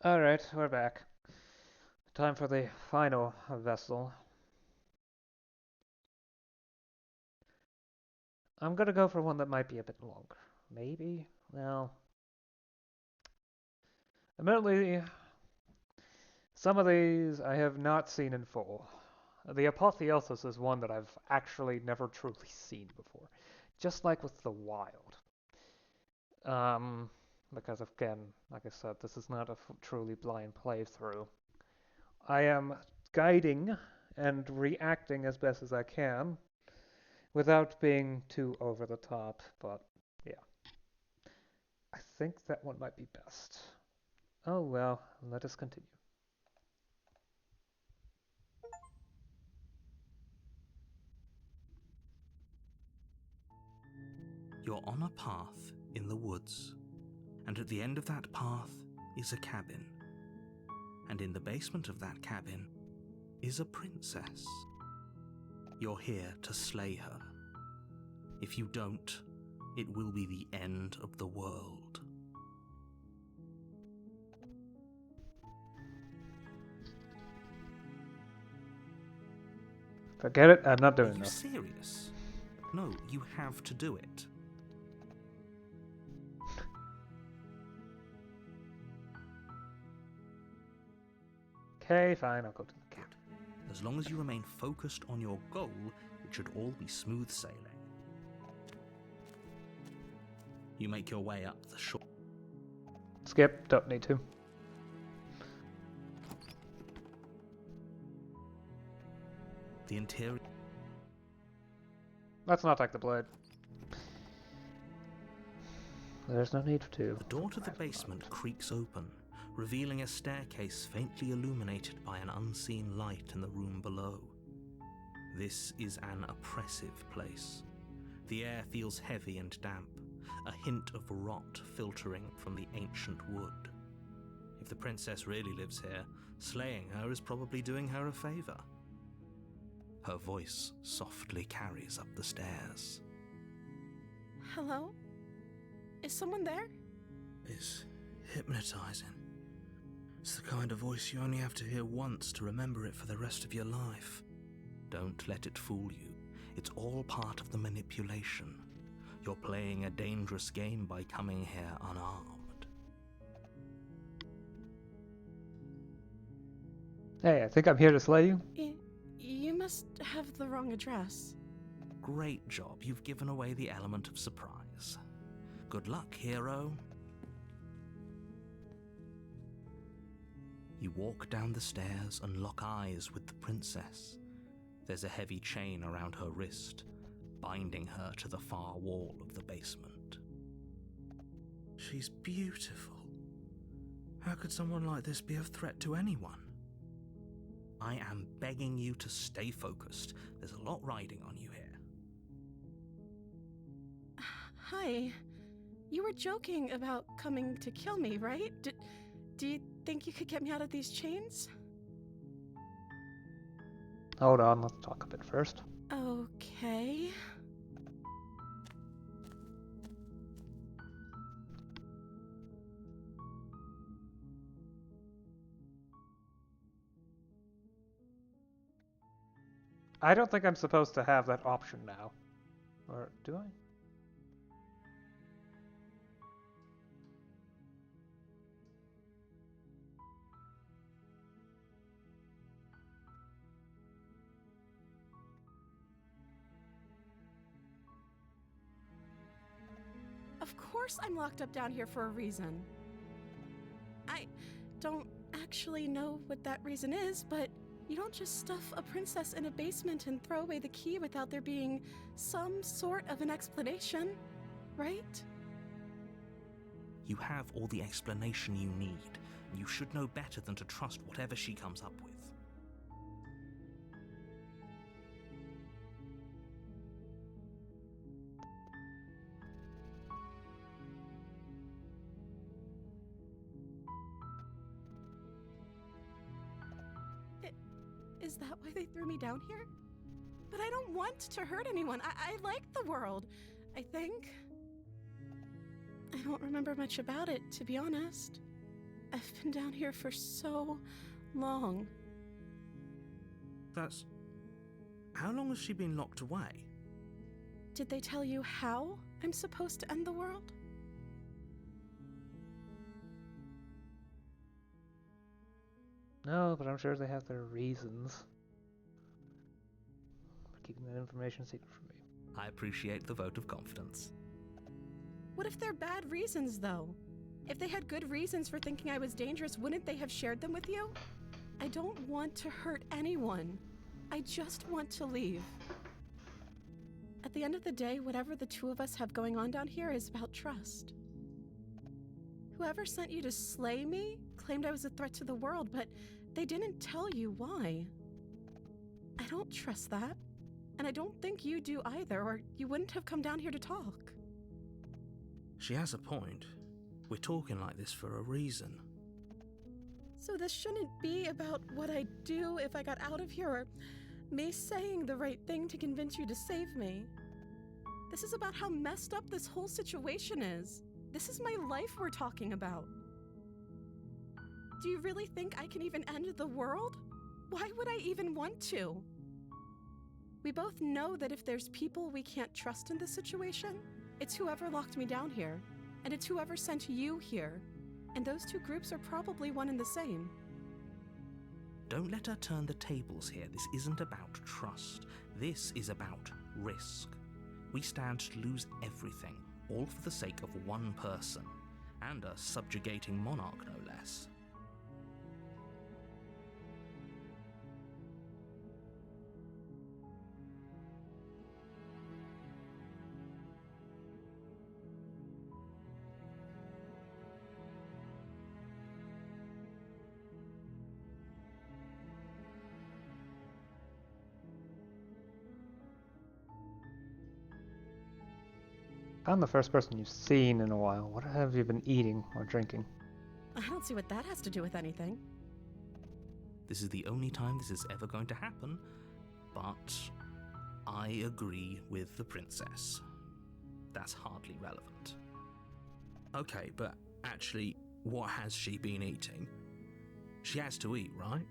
Alright, we're back. Time for the final vessel. I'm gonna go for one that might be a bit longer. Maybe? Well, admittedly, some of these I have not seen in full. The Apotheosis is one that I've actually never truly seen before. Just like with the Wild. Um, because again, like I said, this is not a truly blind playthrough. I am guiding and reacting as best as I can without being too over the top, but yeah. I think that one might be best. Oh well, let us continue. You're on a path in the woods, and at the end of that path is a cabin. And in the basement of that cabin is a princess. You're here to slay her. If you don't, it will be the end of the world. Forget it, I'm not Are doing you this. serious? No, you have to do it. Okay, fine, I'll go to the cabin. Good. As long as you remain focused on your goal, it should all be smooth sailing. You make your way up the shore. Skip, don't need to. The interior. Let's not take the blade. There's no need to. The door to the basement creaks open, revealing a staircase faintly illuminated by an unseen light in the room below. This is an oppressive place. The air feels heavy and damp, a hint of rot filtering from the ancient wood. If the princess really lives here, slaying her is probably doing her a favor. Her voice softly carries up the stairs. Hello? Is someone there? It's hypnotizing. It's the kind of voice you only have to hear once to remember it for the rest of your life. Don't let it fool you. It's all part of the manipulation. You're playing a dangerous game by coming here unarmed. Hey, I think I'm here to slay you. You must have the wrong address. Great job. You've given away the element of surprise. Good luck, hero. You walk down the stairs and lock eyes with the princess. There's a heavy chain around her wrist, binding her to the far wall of the basement. She's beautiful. How could someone like this be a threat to anyone? I am begging you to stay focused. There's a lot riding on you here. Hi. You were joking about coming to kill me, right? Do you think you could get me out of these chains? Hold on, let's talk a bit first. Okay. I don't think I'm supposed to have that option now. Or do I? Of course I'm locked up down here for a reason. I don't actually know what that reason is, but you don't just stuff a princess in a basement and throw away the key without there being some sort of an explanation, right? You have all the explanation you need. You should know better than to trust whatever she comes up with. Is that why they threw me down here? But I don't want to hurt anyone. I like the world, I think. I don't remember much about it, to be honest. I've been down here for so long. That's... How long has she been locked away? Did they tell you how I'm supposed to end the world? No, but I'm sure they have their reasons for keeping that information secret from me. I appreciate the vote of confidence. What if they're bad reasons, though? If they had good reasons for thinking I was dangerous, wouldn't they have shared them with you? I don't want to hurt anyone. I just want to leave. At the end of the day, whatever the two of us have going on down here is about trust. Whoever sent you to slay me claimed I was a threat to the world, but they didn't tell you why. I don't trust that, and I don't think you do either, or you wouldn't have come down here to talk. She has a point. We're talking like this for a reason. So this shouldn't be about what I'd do if I got out of here, or me saying the right thing to convince you to save me. This is about how messed up this whole situation is. This is my life we're talking about. Do you really think I can even end the world? Why would I even want to? We both know that if there's people we can't trust in this situation, it's whoever locked me down here, and it's whoever sent you here. And those two groups are probably one and the same. Don't let her turn the tables here. This isn't about trust. This is about risk. We stand to lose everything, all for the sake of one person, and a subjugating monarch, no less. I'm the first person you've seen in a while. What have you been eating or drinking? I don't see what that has to do with anything. This is the only time this is ever going to happen, but I agree with the princess. That's hardly relevant. Okay, but actually, what has she been eating? She has to eat, right?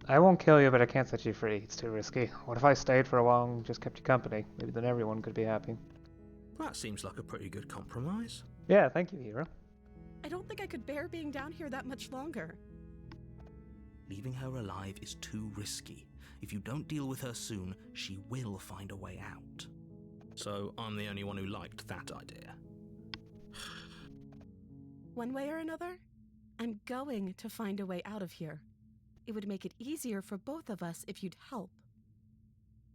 I won't kill you, but I can't set you free. It's too risky. What if I stayed for a while and just kept you company? Maybe then everyone could be happy. That seems like a pretty good compromise. Yeah, thank you, hero. I don't think I could bear being down here that much longer. Leaving her alive is too risky. If you don't deal with her soon, she will find a way out. So I'm the only one who liked that idea. One way or another, I'm going to find a way out of here. It would make it easier for both of us if you'd help.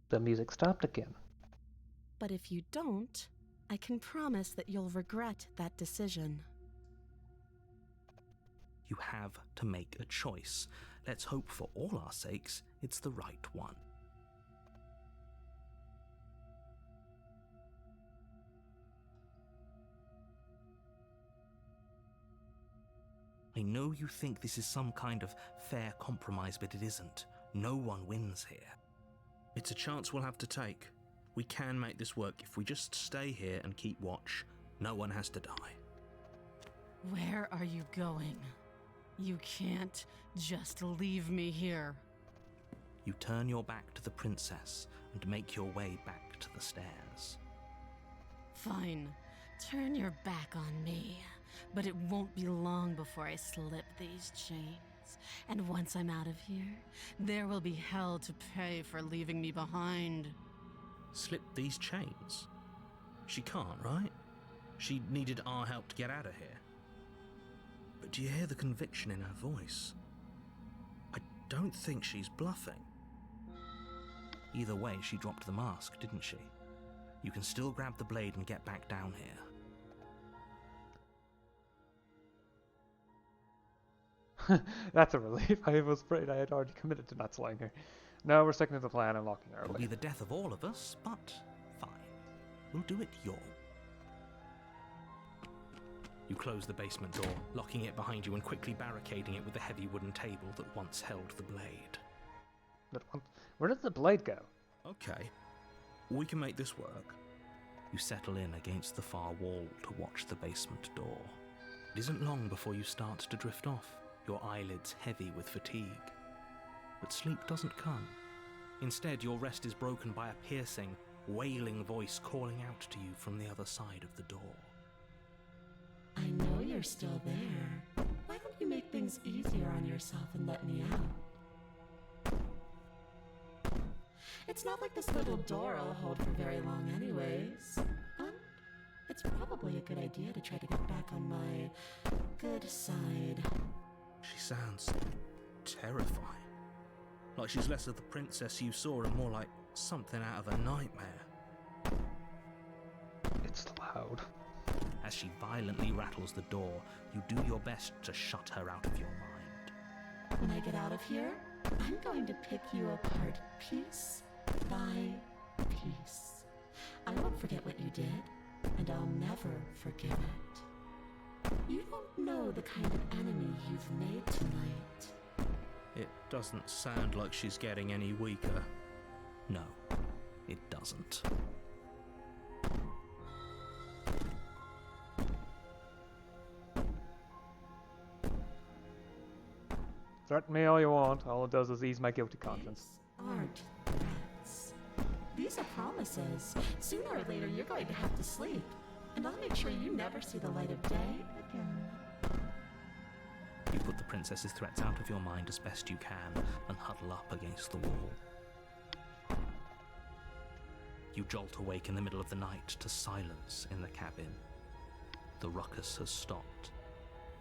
The music stopped again. But if you don't, I can promise that you'll regret that decision. You have to make a choice. Let's hope for all our sakes it's the right one. I know you think this is some kind of fair compromise, but it isn't. No one wins here. It's a chance we'll have to take. We can make this work if we just stay here and keep watch. No one has to die. Where are you going? You can't just leave me here. You turn your back to the princess and make your way back to the stairs. Fine. Turn your back on me. But it won't be long before I slip these chains. And once I'm out of here, there will be hell to pay for leaving me behind. Slip these chains? She can't, right? She needed our help to get out of here. But do you hear the conviction in her voice? I don't think she's bluffing. Either way, she dropped the mask, didn't she? You can still grab the blade and get back down here. That's a relief. I was afraid I had already committed to not slaying her. No, we're sticking to the plan and locking her It'll away. be the death of all of us, but fine. We'll do it your. You close the basement door, locking it behind you and quickly barricading it with the heavy wooden table that once held the blade. Where did the blade go? Okay, we can make this work. You settle in against the far wall to watch the basement door. It isn't long before you start to drift off, your eyelids heavy with fatigue. But sleep doesn't come. Instead, your rest is broken by a piercing, wailing voice calling out to you from the other side of the door. I know you're still there. Why don't you make things easier on yourself and let me out? It's not like this little door will hold for very long anyways. It's probably a good idea to try to get back on my good side. She sounds terrifying. Like she's less of the princess you saw and more like something out of a nightmare. It's loud. As she violently rattles the door, you do your best to shut her out of your mind. When I get out of here, I'm going to pick you apart piece by piece. I won't forget what you did, and I'll never forgive it. You don't know the kind of enemy you've made tonight. It doesn't sound like she's getting any weaker. No, it doesn't. Threaten me all you want. All it does is ease my guilty conscience. These aren't threats. These are promises. Sooner or later, you're going to have to sleep. And I'll make sure you never see the light of day again. You put the princess's threats out of your mind as best you can and huddle up against the wall. You jolt awake in the middle of the night to silence in the cabin. The ruckus has stopped,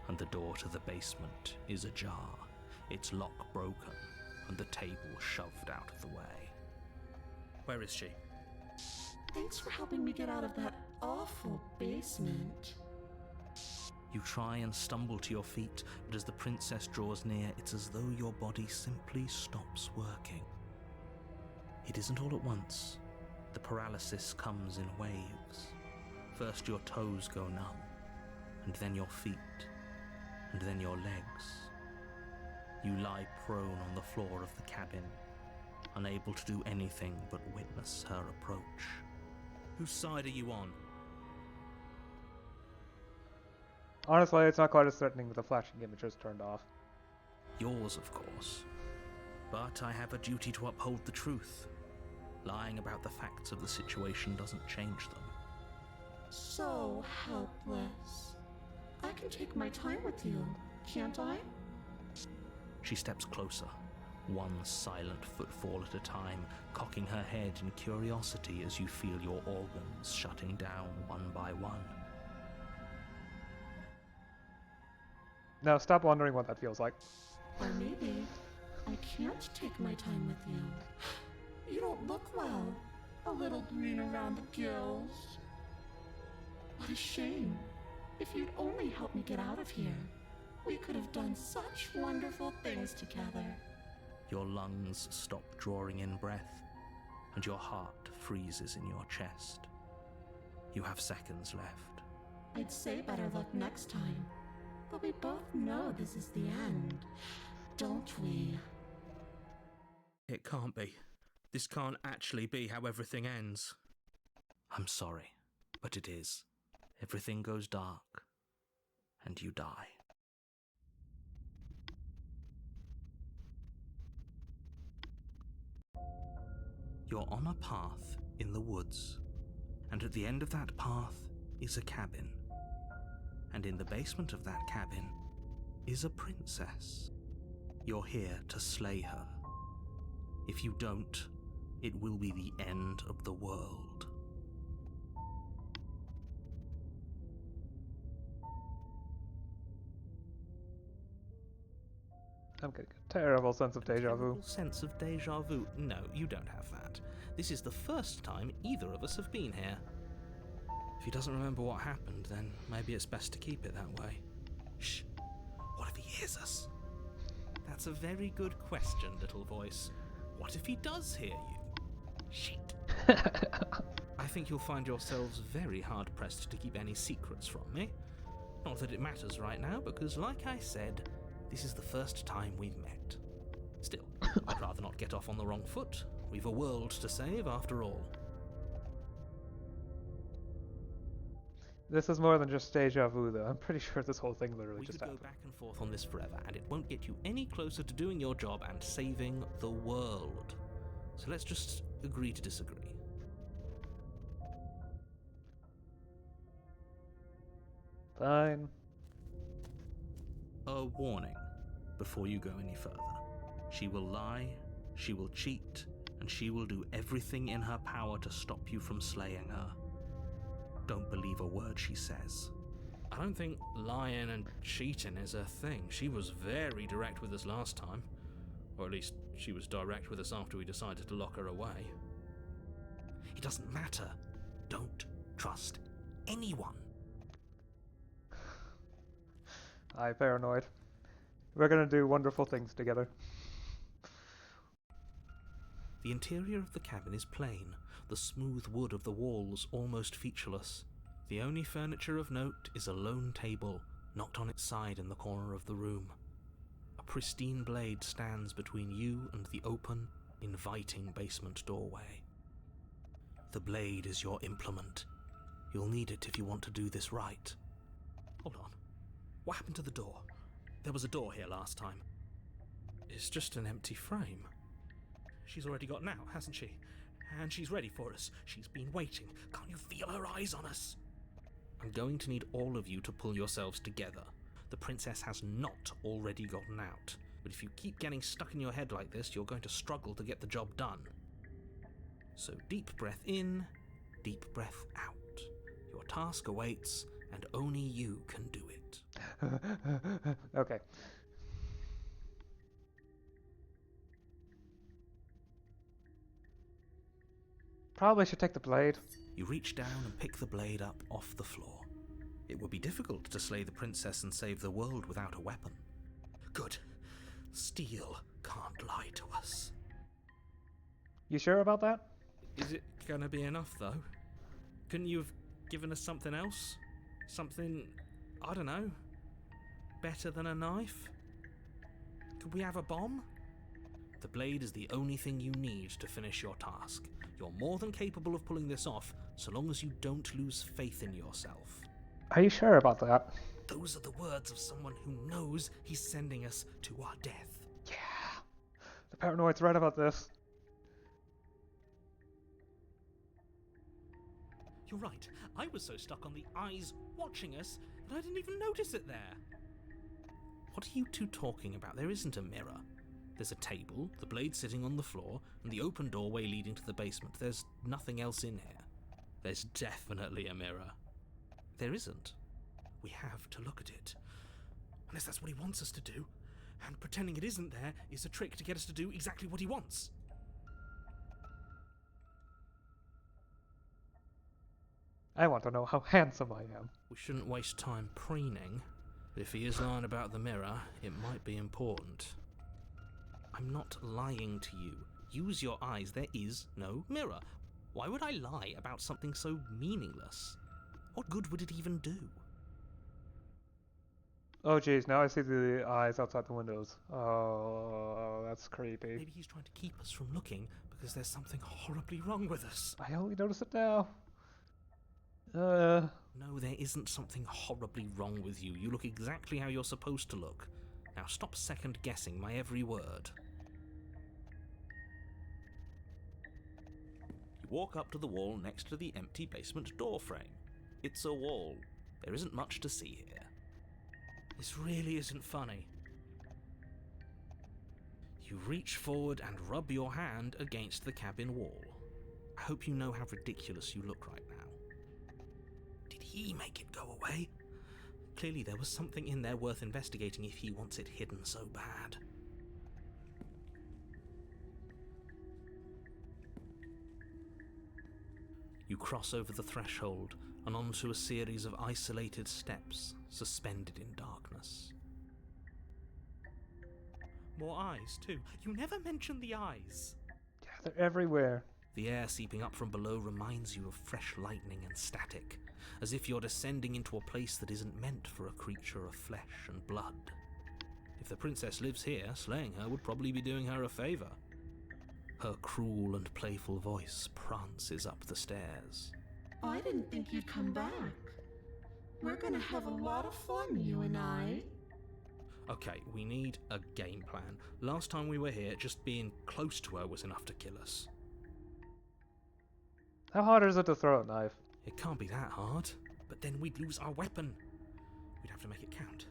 and the door to the basement is ajar, its lock broken, and the table shoved out of the way. Where is she? Thanks for helping me get out of that awful basement. You try and stumble to your feet, but as the princess draws near, it's as though your body simply stops working. It isn't all at once. The paralysis comes in waves. First your toes go numb, and then your feet, and then your legs. You lie prone on the floor of the cabin, unable to do anything but witness her approach. Whose side are you on? Honestly, it's not quite as threatening with the flashing images turned off. Yours, of course. But I have a duty to uphold the truth. Lying about the facts of the situation doesn't change them. So helpless. I can take my time with you, can't I? She steps closer, one silent footfall at a time, cocking her head in curiosity as you feel your organs shutting down one by one. Now stop wondering what that feels like. Or maybe I can't take my time with you. You don't look well. A little green around the gills. What a shame. If you'd only helped me get out of here, we could have done such wonderful things together. Your lungs stop drawing in breath, and your heart freezes in your chest. You have seconds left. I'd say better luck next time. But we both know this is the end, don't we? It can't be. This can't actually be how everything ends. I'm sorry, but it is. Everything goes dark, and you die. You're on a path in the woods, and at the end of that path is a cabin. And in the basement of that cabin is a princess. You're here to slay her. If you don't, it will be the end of the world. I'm getting a terrible sense of deja vu. Terrible sense of deja vu? No, you don't have that. This is the first time either of us have been here. If he doesn't remember what happened, then maybe it's best to keep it that way. Shh. What if he hears us? That's a very good question, little voice. What if he does hear you? Shit. I think you'll find yourselves very hard-pressed to keep any secrets from me. Not that it matters right now, because like I said, this is the first time we've met. Still, I'd rather not get off on the wrong foot. We've a world to save, after all. This is more than just deja vu, though. I'm pretty sure this whole thing literally We just could go happened. back and forth on this forever, and it won't get you any closer to doing your job and saving the world. So let's just agree to disagree. Fine. A warning before you go any further. She will lie, she will cheat, and she will do everything in her power to stop you from slaying her. Don't believe a word she says. I don't think lying and cheating is her thing. She was very direct with us last time. Or at least, she was direct with us after we decided to lock her away. It doesn't matter. Don't trust anyone. I'm paranoid. We're gonna do wonderful things together. The interior of the cabin is plain, the smooth wood of the walls almost featureless. The only furniture of note is a lone table, knocked on its side in the corner of the room. A pristine blade stands between you and the open, inviting basement doorway. The blade is your implement. You'll need it if you want to do this right. Hold on. What happened to the door? There was a door here last time. It's just an empty frame. She's already got out, hasn't she? And she's ready for us. She's been waiting. Can't you feel her eyes on us? I'm going to need all of you to pull yourselves together. The princess has not already gotten out. But if you keep getting stuck in your head like this, you're going to struggle to get the job done. So deep breath in, deep breath out. Your task awaits, and only you can do it. Okay. Probably should take the blade. You reach down and pick the blade up off the floor. It would be difficult to slay the princess and save the world without a weapon. Good. Steel can't lie to us. You sure about that? Is it gonna be enough, though? Couldn't you have given us something else? Something, I don't know, better than a knife? Could we have a bomb? The blade is the only thing you need to finish your task. You're more than capable of pulling this off, so long as you don't lose faith in yourself. Are you sure about that? Those are the words of someone who knows he's sending us to our death. Yeah. The paranoid's right about this. You're right. I was so stuck on the eyes watching us that I didn't even notice it there. What are you two talking about? There isn't a mirror. There's a table, the blade sitting on the floor, and the open doorway leading to the basement. There's nothing else in here. There's definitely a mirror. There isn't. We have to look at it. Unless that's what he wants us to do. And pretending it isn't there is a trick to get us to do exactly what he wants. I want to know how handsome I am. We shouldn't waste time preening. But if he is lying about the mirror, it might be important. I'm not lying to you. Use your eyes. There is no mirror. Why would I lie about something so meaningless? What good would it even do? Oh jeez, now I see the eyes outside the windows. Oh, that's creepy. Maybe he's trying to keep us from looking because there's something horribly wrong with us. I only notice it now. No, there isn't something horribly wrong with you. You look exactly how you're supposed to look. Now stop second-guessing my every word. You walk up to the wall next to the empty basement door frame. It's a wall. There isn't much to see here. This really isn't funny. You reach forward and rub your hand against the cabin wall. I hope you know how ridiculous you look right now. Did he make it go away? Clearly there was something in there worth investigating if he wants it hidden so bad. You cross over the threshold and onto a series of isolated steps suspended in darkness. More eyes, too. You never mention the eyes. Yeah, they're everywhere. The air seeping up from below reminds you of fresh lightning and static, as if you're descending into a place that isn't meant for a creature of flesh and blood. If the princess lives here, slaying her would probably be doing her a favour. Her cruel and playful voice prances up the stairs. I didn't think you'd come back. We're gonna have a lot of fun, you and I. Okay, we need a game plan. Last time we were here, just being close to her was enough to kill us. How hard is it to throw a knife? It can't be that hard, but then we'd lose our weapon. We'd have to make it count.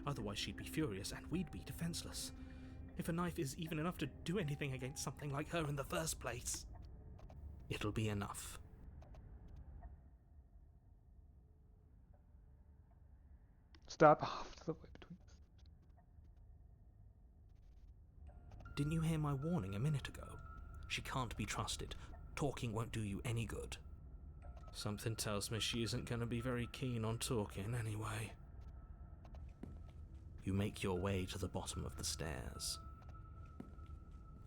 Otherwise she'd be furious and we'd be defenseless. If a knife is even enough to do anything against something like her in the first place, it'll be enough. Stop off to the way between us. Didn't you hear my warning a minute ago? She can't be trusted. Talking won't do you any good. Something tells me she isn't going to be very keen on talking anyway. You make your way to the bottom of the stairs.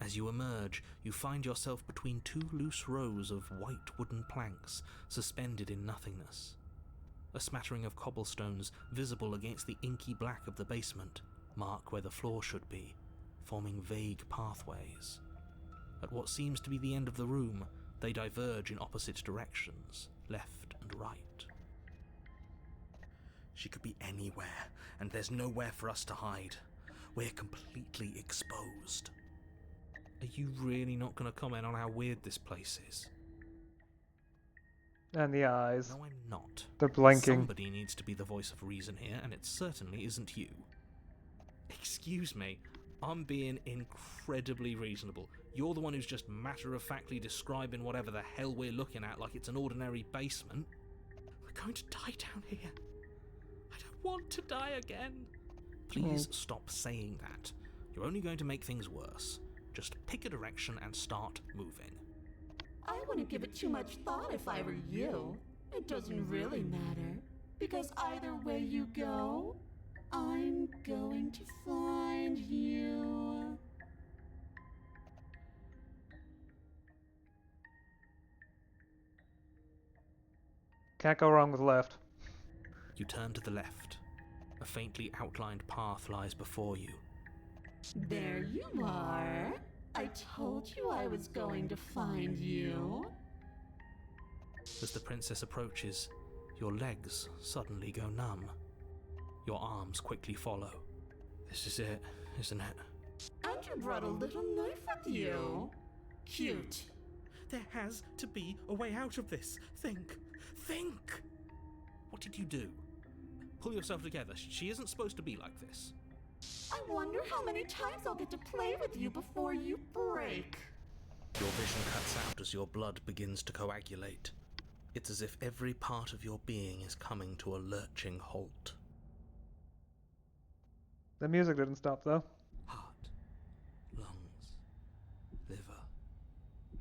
As you emerge, you find yourself between two loose rows of white wooden planks suspended in nothingness. A smattering of cobblestones visible against the inky black of the basement mark where the floor should be, forming vague pathways. At what seems to be the end of the room, they diverge in opposite directions, left and right. She could be anywhere, and there's nowhere for us to hide. We're completely exposed. Are you really not going to comment on how weird this place is? And the eyes. No, I'm not. They're blinking. Somebody needs to be the voice of reason here, and it certainly isn't you. Excuse me, I'm being incredibly reasonable. You're the one who's just matter-of-factly describing whatever the hell we're looking at like it's an ordinary basement. We're going to die down here. I don't want to die again. Please stop saying that. You're only going to make things worse. Just pick a direction and start moving. I wouldn't give it too much thought if I were you. It doesn't really matter, because either way you go, I'm going to find you. Can't go wrong with left. You turn to the left. A faintly outlined path lies before you. There you are. I told you I was going to find you. As the princess approaches, your legs suddenly go numb. Your arms quickly follow. This is it, isn't it? And you brought a little knife with you. Cute. There has to be a way out of this. Think! What did you do? Pull yourself together. She isn't supposed to be like this. I wonder how many times I'll get to play with you before you break. Your vision cuts out as your blood begins to coagulate. It's as if every part of your being is coming to a lurching halt. The music didn't stop though. Heart, lungs, liver,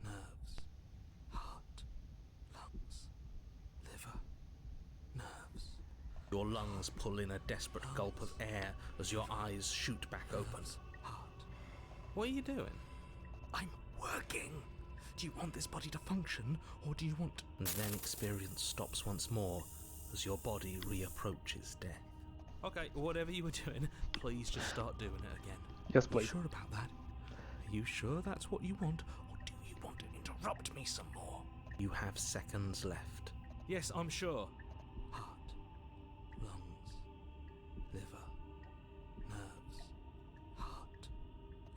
nerves. Heart, lungs, liver, nerves. Your lungs pull in a desperate gulp of air as your eyes shoot back open. Heart. What are you doing? I'm working. Do you want this body to function, or do you want... And then experience stops once more as your body reapproaches death. Okay, whatever you were doing, please just start doing it again. Yes, Are please. you sure about that? Are you sure that's what you want, or do you want to interrupt me some more? You have seconds left. Yes, I'm sure. Heart, lungs, liver, nerves, heart,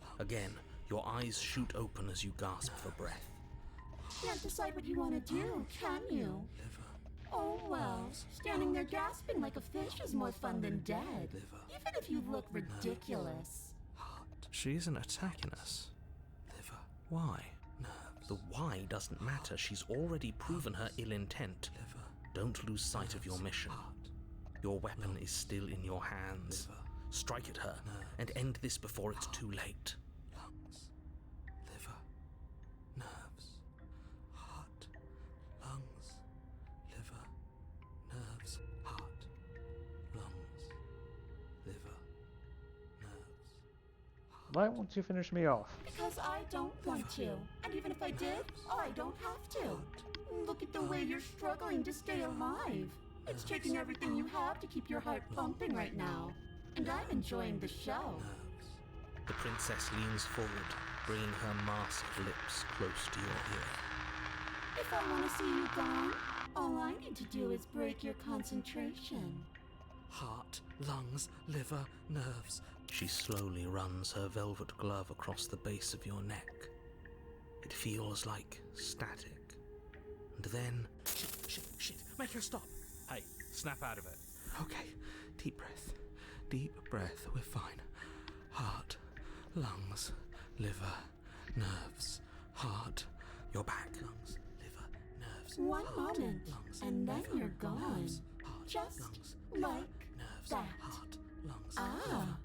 lungs. Again, your eyes shoot open as you gasp for breath. Can't decide what you want to do, can you? Liver, Oh well, standing there gasping like a fish is more fun than dead. liver, Even if you look ridiculous. heart. She isn't attacking us. Liver. Why? Nerves. The why doesn't matter. She's already proven her ill intent. Liver. Don't lose sight of your mission. Your weapon is still in your hands. Liver. Strike at her and end this before it's too late. Lungs. Liver. Nerves. Heart. Lungs. Liver. Nerves. Heart. Lungs. Liver. Nerves. Why won't you finish me off? Because I don't want to. And even if I did, I don't have to. Look at the way you're struggling to stay alive. It's taking everything you have to keep your heart pumping right now. And I'm enjoying the show. The princess leans forward, bringing her masked lips close to your ear. If I want to see you gone, all I need to do is break your concentration. Heart, lungs, liver, nerves. She slowly runs her velvet glove across the base of your neck. It feels like static. And then... Shit, make her stop. Hey, snap out of it. Okay, deep breath. Deep breath, we're fine. Heart, lungs, liver, nerves, heart, your back, lungs, liver, nerves. One heart, moment, lungs, and then liver, you're gone. nerves, heart, Just lungs, like liver, nerves, that. Heart, lungs, Ah, liver,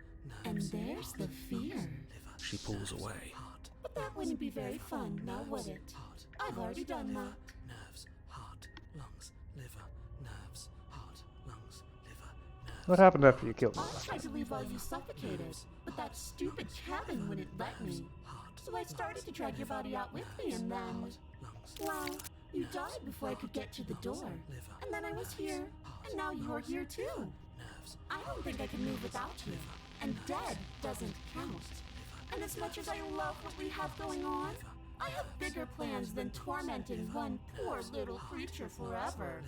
and nerves, there's heart, the fear. lungs, liver, she pulls away. Heart, But that wouldn't be very fun, now would it? heart, I've already done that. nerves, heart, lungs, liver, nerves, heart, lungs, liver, nerves. What happened after you killed me? I tried to leave while you suffocated, but that stupid cabin wouldn't let me. So I started to drag your body out with me, and then... Well, you died before I could get to the door. And then I was here, and now you're here too. I don't think I can move without you. And dead doesn't count. And as much as I love what we have going on, I have bigger plans than tormenting one poor little creature forever.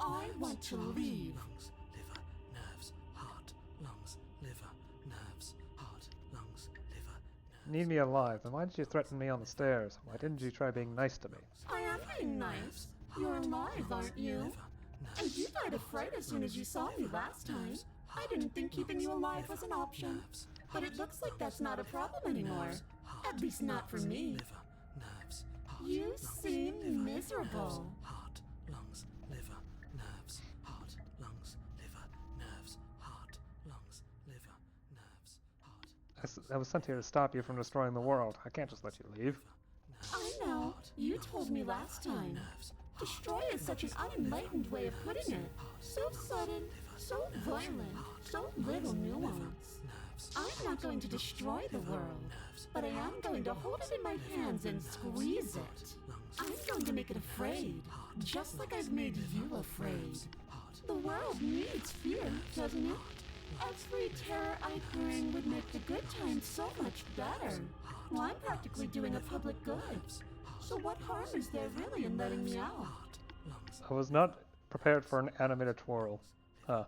I want to leave. Lungs, liver, nerves, heart, lungs, liver, nerves, heart, lungs, liver, nerves. Need me alive, then why did you threaten me on the stairs? Why didn't you try being nice to me? I am being nice. You're alive, aren't you? And you died of fright as soon as you saw me last time. I didn't think keeping you alive was an option. But it looks like that's not a problem anymore. At least not for me. You seem miserable. Heart, lungs, liver, nerves, heart, lungs, liver, nerves, heart, lungs, liver, nerves, heart. I was sent here to stop you from destroying the world. I can't just let you leave. I know. You told me last time. Destroy is such an unenlightened way of putting it. So sudden, so violent, so little nuance. I'm not going to destroy the world, but I am going to hold it in my hands and squeeze it. I'm going to make it afraid, just like I've made you afraid. The world needs fear, doesn't it? Every terror I bring would make the good times so much better. Well, I'm practically doing a public good. So what harm is there really in letting me out? I was not prepared for an animated twirl. Huh.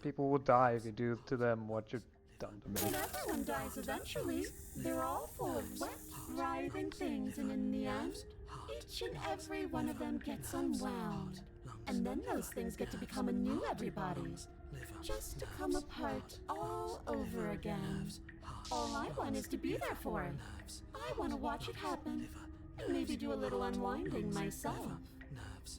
People will die if you do to them what you've done to me. But everyone dies eventually. They're all full of wet, writhing things, and in the end, each and every one of them gets unwound. And then those things get to become a new everybody. Just to come apart all over again. All I want is to be there for it. I want to watch it happen, and maybe do a little unwinding myself.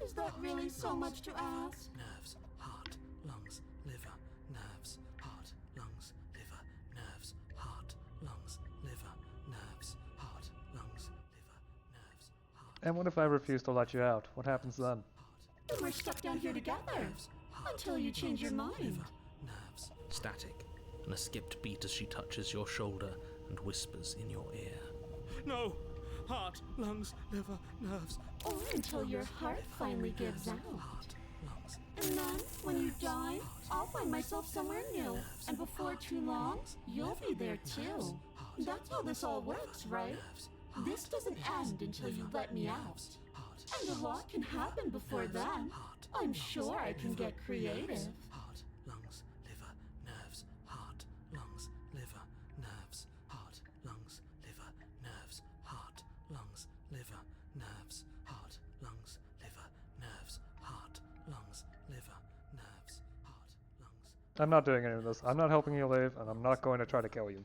Is that really so much to ask? Nerves, heart, lungs, liver, nerves, heart, lungs, liver, nerves, heart, lungs, liver, nerves, heart, lungs, liver, nerves, heart. And what if I refuse to let you out? What happens then? Then we're stuck down here together. Until you change your mind. Nerves, static, and a skipped beat as she touches your shoulder and whispers in your ear. No! Heart, lungs, liver, nerves. Or until your heart finally gives out. Heart, lungs. And then, when you die, I'll find myself somewhere new. And before too long, you'll be there too. That's how this all works, right? This doesn't end until you let me out. And a lot can happen before then. I'm sure I can get creative. Heart, lungs, liver, nerves, heart, lungs, liver, nerves, heart, lungs, liver, nerves, heart, lungs, liver, nerves, heart, lungs, liver, nerves, heart, lungs, liver, nerves, heart, lungs. I'm not doing any of this. I'm not helping you live, and I'm not going to try to kill you.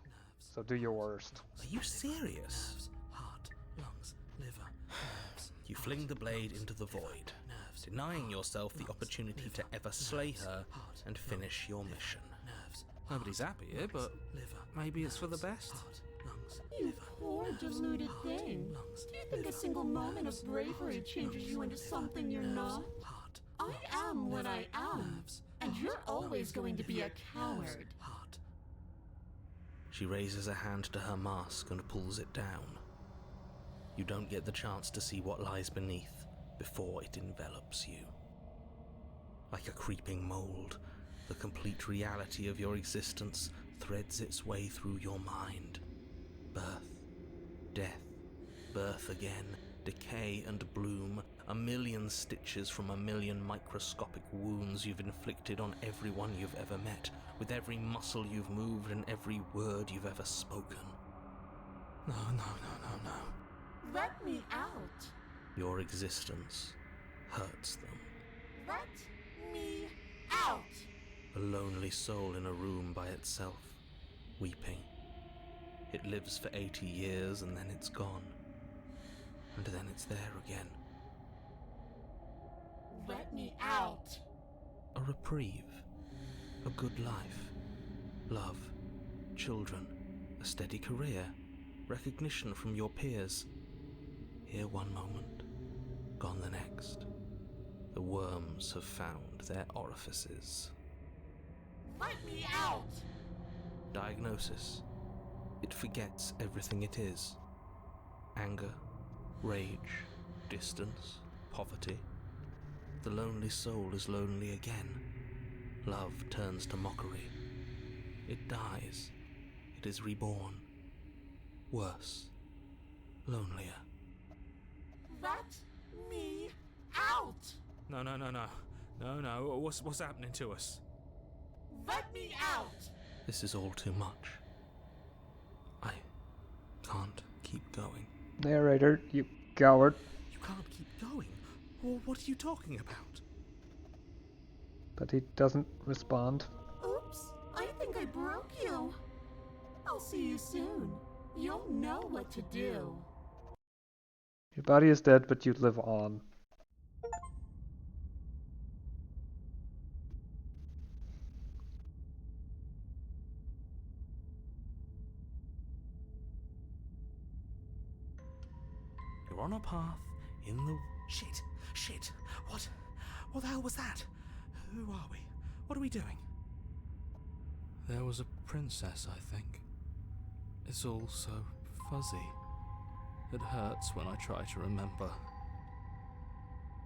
So do your worst. Are you serious? Heart, lungs, liver, nerves. You fling the blade into the void, denying yourself the opportunity to ever slay her and finish your mission. Nobody's happy here, but maybe it's for the best. You poor deluded thing. Do you think a single moment of bravery changes you into something you're not? I am what I am. Nerves. And you're always going to be a coward. Heart. She raises a hand to her mask and pulls it down. You don't get the chance to see what lies beneath before it envelops you. Like a creeping mold, the complete reality of your existence threads its way through your mind. Birth, death, birth again, decay and bloom, a million stitches from a million microscopic wounds you've inflicted on everyone you've ever met, with every muscle you've moved and every word you've ever spoken. No. Let me out. Your existence hurts them. Let me out. A lonely soul in a room by itself, weeping. It lives for 80 years and then it's gone. And then it's there again. Let me out. A reprieve. A good life. Love. Children. A steady career. Recognition from your peers. Here one moment, gone the next. The worms have found their orifices. Let me out. Diagnosis. It forgets everything it is. Anger, rage, distance, poverty. The lonely soul is lonely again. Love turns to mockery. It dies. It is reborn. Worse. Lonelier. Let me out. No. What's happening to us? Let me out. This is all too much. I can't keep going. Narrator, you coward. You can't keep going? Well, what are you talking about? But he doesn't respond. Oops, I think I broke you. I'll see you soon. You'll know what to do. Your body is dead, but you live on. You're on a path in the... Shit! What the hell was that? Who are we? What are we doing? There was a princess, I think. It's all so fuzzy. It hurts when I try to remember.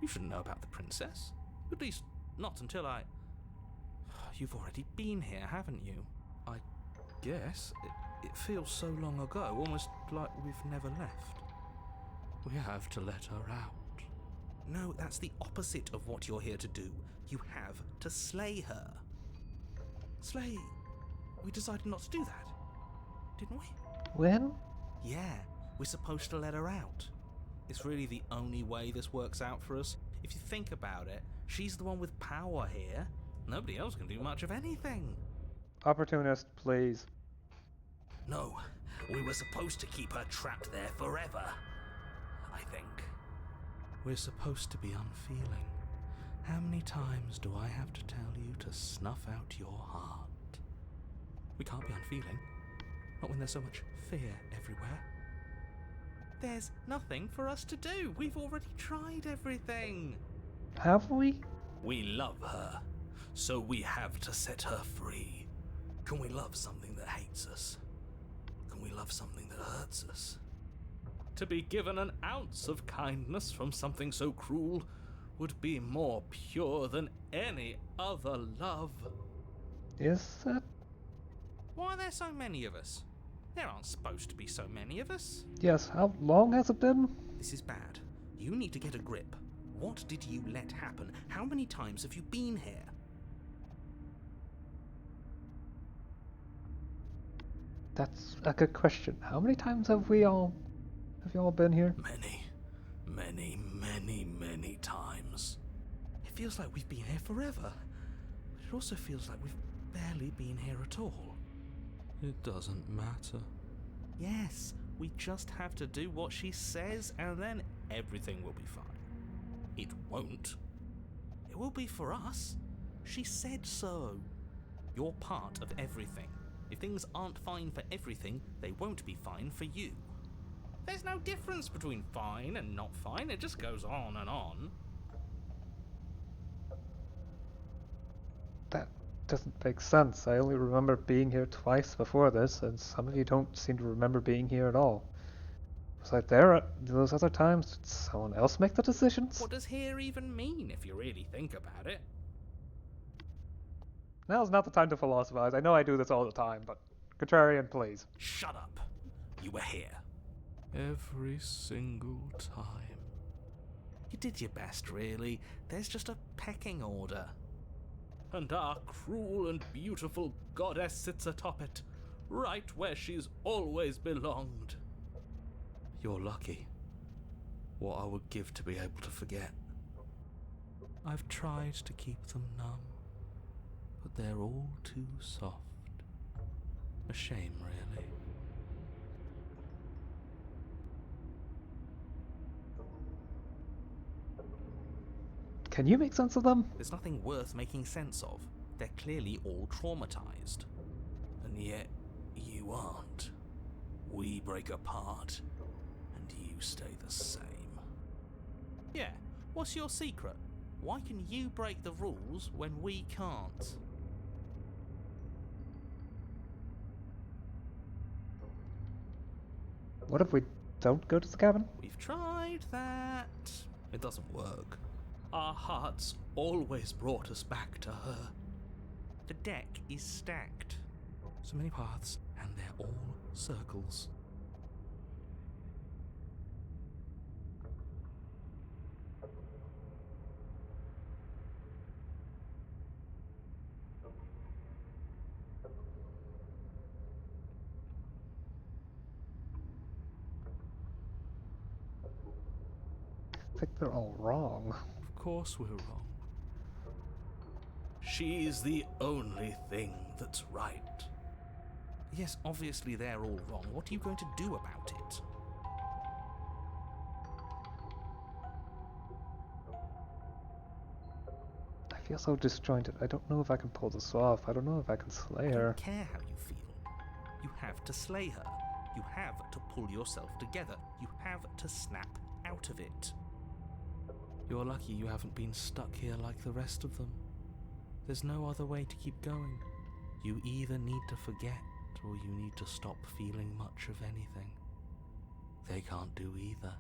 You shouldn't know about the princess. At least, not until I... You've already been here, haven't you? I guess. It feels so long ago, almost like we've never left. We have to let her out. No, that's the opposite of what you're here to do. You have to slay her. Slay? We decided not to do that, didn't we? When? Yeah, we're supposed to let her out. It's really the only way this works out for us. If you think about it, she's the one with power here. Nobody else can do much of anything. Opportunist, please. No, we were supposed to keep her trapped there forever. I think. We're supposed to be unfeeling. How many times do I have to tell you to snuff out your heart? We can't be unfeeling. Not when there's so much fear everywhere. There's nothing for us to do. We've already tried everything. Have we? We love her, so we have to set her free. Can we love something that hates us? Can we love something that hurts us? To be given an ounce of kindness from something so cruel would be more pure than any other love. Is that? Why are there so many of us? There aren't supposed to be so many of us. Yes, how long has it been? This is bad. You need to get a grip. What did you let happen? How many times have you been here? That's a good question. How many times have you all been here? Many times. It feels like we've been here forever. But it also feels like we've barely been here at all. It doesn't matter. Yes, we just have to do what she says and then everything will be fine. It won't. It will be for us. She said so. You're part of everything. If things aren't fine for everything, they won't be fine for you. There's no difference between fine and not fine, it just goes on and on. doesn't make sense. I only remember being here twice before this, and some of you don't seem to remember being here at all. Was I there at those other times? Did someone else make the decisions? What does here even mean if you really think about it? Now's not the time to philosophize. I know I do this all the time, but Contrarian, please. Shut up. You were here. Every single time. You did your best, really. There's just a pecking order. And our cruel and beautiful goddess sits atop it, right where she's always belonged. You're lucky. What I would give to be able to forget. I've tried to keep them numb, but they're all too soft. A shame, really. Can you make sense of them? There's nothing worth making sense of. They're clearly all traumatized. And yet, you aren't. We break apart, and you stay the same. Yeah, what's your secret? Why can you break the rules when we can't? What if we don't go to the cabin? We've tried that. It doesn't work. Our hearts always brought us back to her. The deck is stacked. So many paths, and they're all circles. I think they're all wrong. Of course we're wrong. She's the only thing that's right. Yes, obviously they're all wrong. What are you going to do about it? I feel so disjointed. I don't know if I can pull this off. I don't know if I can slay I her. don't care how you feel. You have to slay her. You have to pull yourself together. You have to snap out of it. You're lucky you haven't been stuck here like the rest of them. There's no other way to keep going. You either need to forget, or you need to stop feeling much of anything. They can't do either.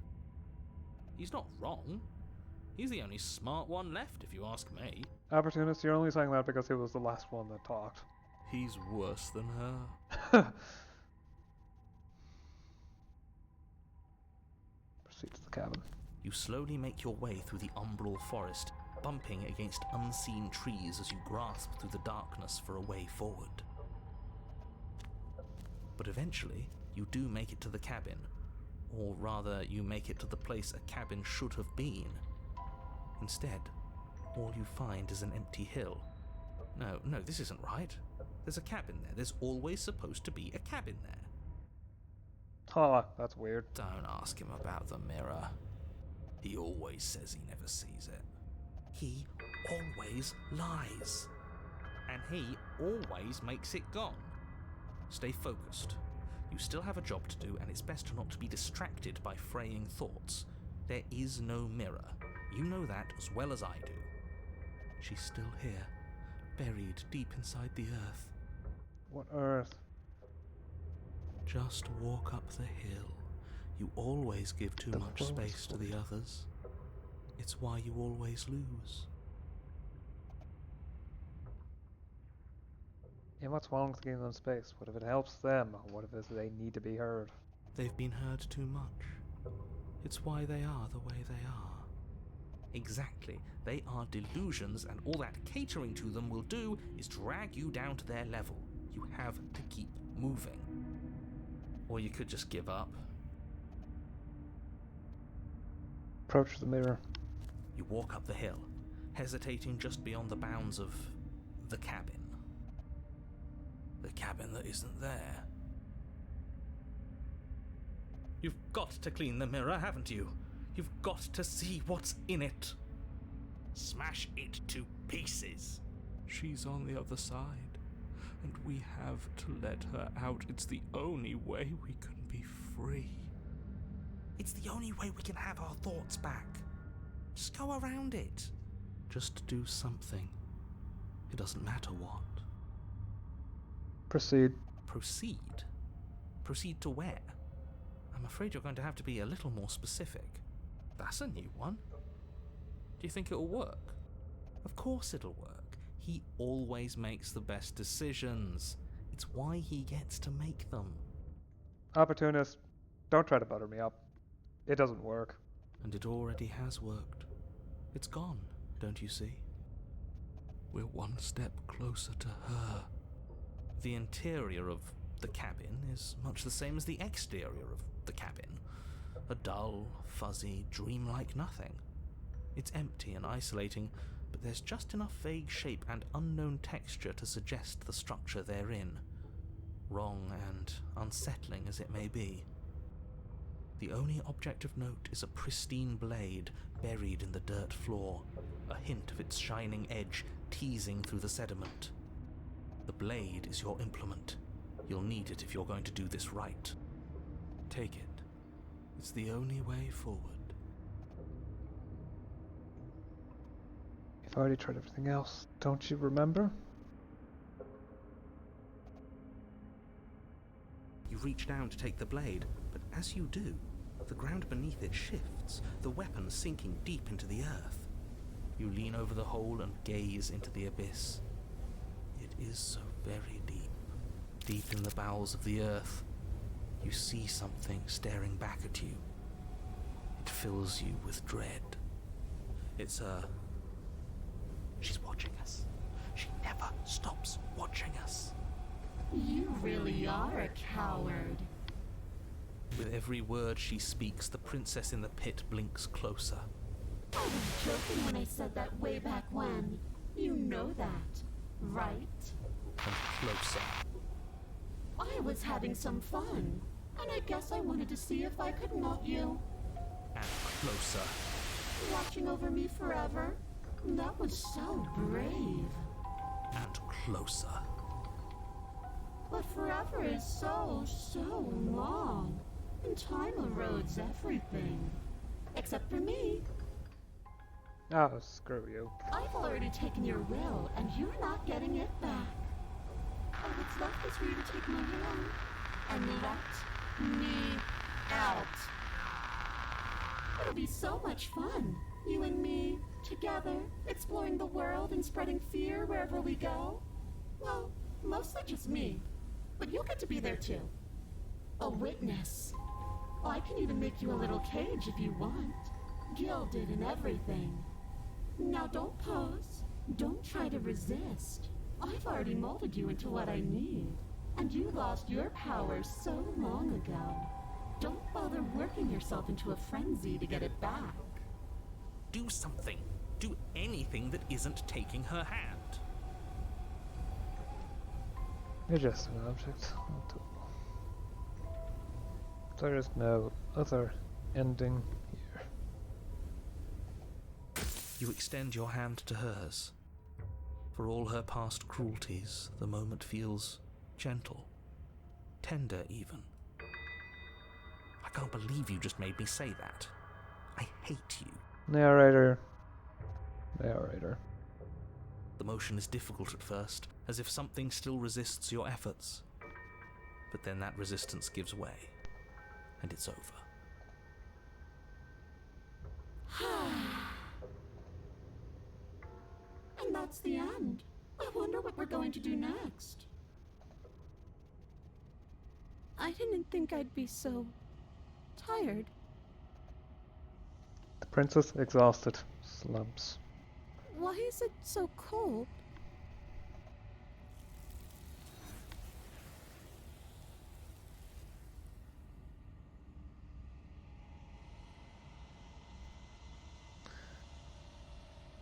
He's not wrong. He's the only smart one left, if you ask me. Opportunist, you're only saying that because he was the last one that talked. He's worse than her. Proceed to the cabin. You slowly make your way through the umbral forest, bumping against unseen trees as you grasp through the darkness for a way forward. But eventually, you do make it to the cabin. Or rather, you make it to the place a cabin should have been. Instead, all you find is an empty hill. No, this isn't right. There's a cabin there. There's always supposed to be a cabin there. Oh, that's weird. Don't ask him about the mirror. He always says he never sees it. He always lies. And he always makes it gone. Stay focused. You still have a job to do, and it's best not to be distracted by fraying thoughts. There is no mirror. You know that as well as I do. She's still here, buried deep inside the earth. What earth? Just walk up the hill. You always give too much space to the others. It's why you always lose. Yeah, what's wrong with giving them space? What if it helps them? What if they need to be heard? They've been heard too much. It's why they are the way they are. Exactly. They are delusions, and all that catering to them will do is drag you down to their level. You have to keep moving. Or you could just give up. Approach the mirror. You walk up the hill, hesitating just beyond the bounds of the cabin. The cabin that isn't there. You've got to clean the mirror, haven't you? You've got to see what's in it. Smash it to pieces. She's on the other side, and we have to let her out. It's the only way we can be free. It's the only way we can have our thoughts back. Just go around it. Just do something. It doesn't matter what. Proceed. Proceed? Proceed to where? I'm afraid you're going to have to be a little more specific. That's a new one. Do you think it'll work? Of course it'll work. He always makes the best decisions. It's why he gets to make them. Opportunist. Don't try to butter me up. It doesn't work. And it already has worked. It's gone, don't you see? We're one step closer to her. The interior of the cabin is much the same as the exterior of the cabin. A dull, fuzzy, dreamlike nothing. It's empty and isolating, but there's just enough vague shape and unknown texture to suggest the structure they're in. Wrong and unsettling as it may be. The only object of note is a pristine blade buried in the dirt floor, a hint of its shining edge teasing through the sediment. The blade is your implement. You'll need it if you're going to do this right. Take it. It's the only way forward. You've already tried everything else, don't you remember? You reach down to take the blade, but as you do, the ground beneath it shifts, the weapon sinking deep into the earth. You lean over the hole and gaze into the abyss. It is so very deep. Deep in the bowels of the earth, you see something staring back at you. It fills you with dread. It's She's watching us. She never stops watching us. You really are a coward. With every word she speaks, the princess in the pit blinks closer. I was joking when I said that way back when. You know that, right? And closer. I was having some fun, and I guess I wanted to see if I could melt you. And closer. Watching over me forever? That was so brave. And closer. But forever is so long. And time erodes everything. Except for me. Oh, screw you. I've already taken your will, and you're not getting it back. All that's left is for you to take my hand and let me out. It'll be so much fun. You and me, together, exploring the world and spreading fear wherever we go. Well, mostly just me. But you'll get to be there too. A witness. I can even make you a little cage if you want. Gilded and everything. Now don't pose. Don't try to resist. I've already molded you into what I need. And you lost your power so long ago. Don't bother working yourself into a frenzy to get it back. Do something. Do anything that isn't taking her hand. You're just an object. There is no other ending here. You extend your hand to hers. For all her past cruelties, the moment feels gentle. Tender, even. I can't believe you just made me say that. I hate you. Narrator. Narrator. The motion is difficult at first, as if something still resists your efforts. But then that resistance gives way, and it's over. And that's the end. I wonder what we're going to do next. I didn't think I'd be so tired. The princess, exhausted, slumps. Why is it so cold?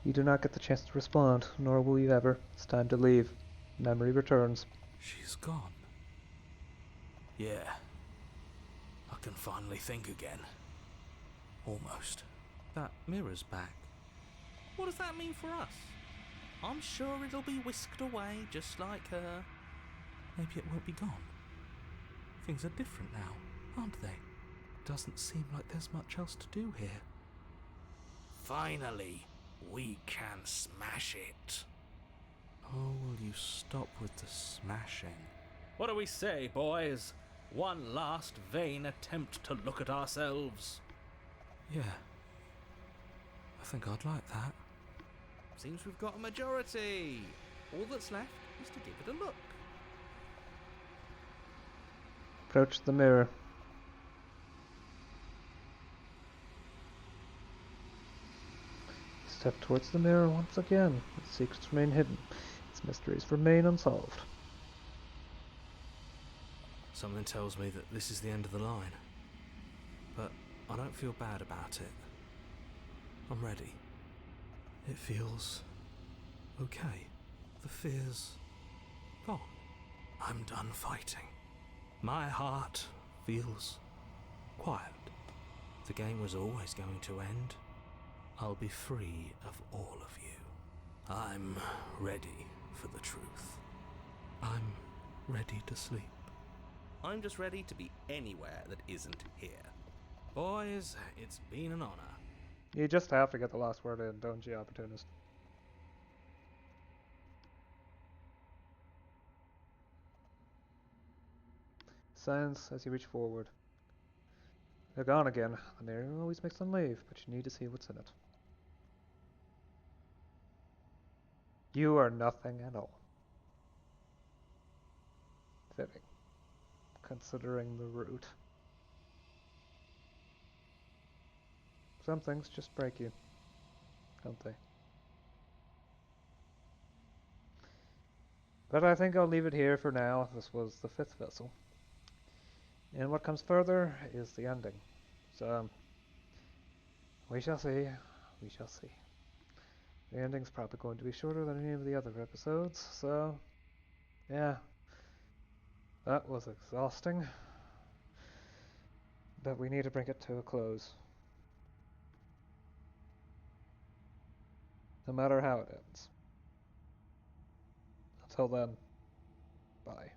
You do not get the chance to respond, nor will you ever. It's time to leave. Memory returns. She's gone. Yeah. I can finally think again. Almost. That mirror's back. What does that mean for us? I'm sure it'll be whisked away, just like her. Maybe it won't be gone. Things are different now, aren't they? Doesn't seem like there's much else to do here. Finally, we can smash it. Oh, will you stop with the smashing? What do we say, boys? One last vain attempt to look at ourselves. Yeah. I think I'd like that. Seems we've got a majority. All that's left is to give it a look. Approach the mirror. Step towards the mirror once again. Its secrets remain hidden. Its mysteries remain unsolved. Something tells me that this is the end of the line. But I don't feel bad about it. I'm ready. It feels okay. The fear's gone. I'm done fighting. My heart feels quiet. The game was always going to end. I'll be free of all of you. I'm ready for the truth. I'm ready to sleep. I'm just ready to be anywhere that isn't here. Boys, it's been an honor. You just have to get the last word in, don't you, opportunist? Silence as you reach forward. They're gone again. The mirror always makes them leave, but you need to see what's in it. You are nothing at all. Fitting, considering the route. Some things just break you, don't they? But I think I'll leave it here for now. This was the 5th vessel. And what comes further is the ending. So, we shall see. We shall see. The ending's probably going to be shorter than any of the other episodes, so, yeah. That was exhausting. But we need to bring it to a close. No matter how it ends. Until then, bye.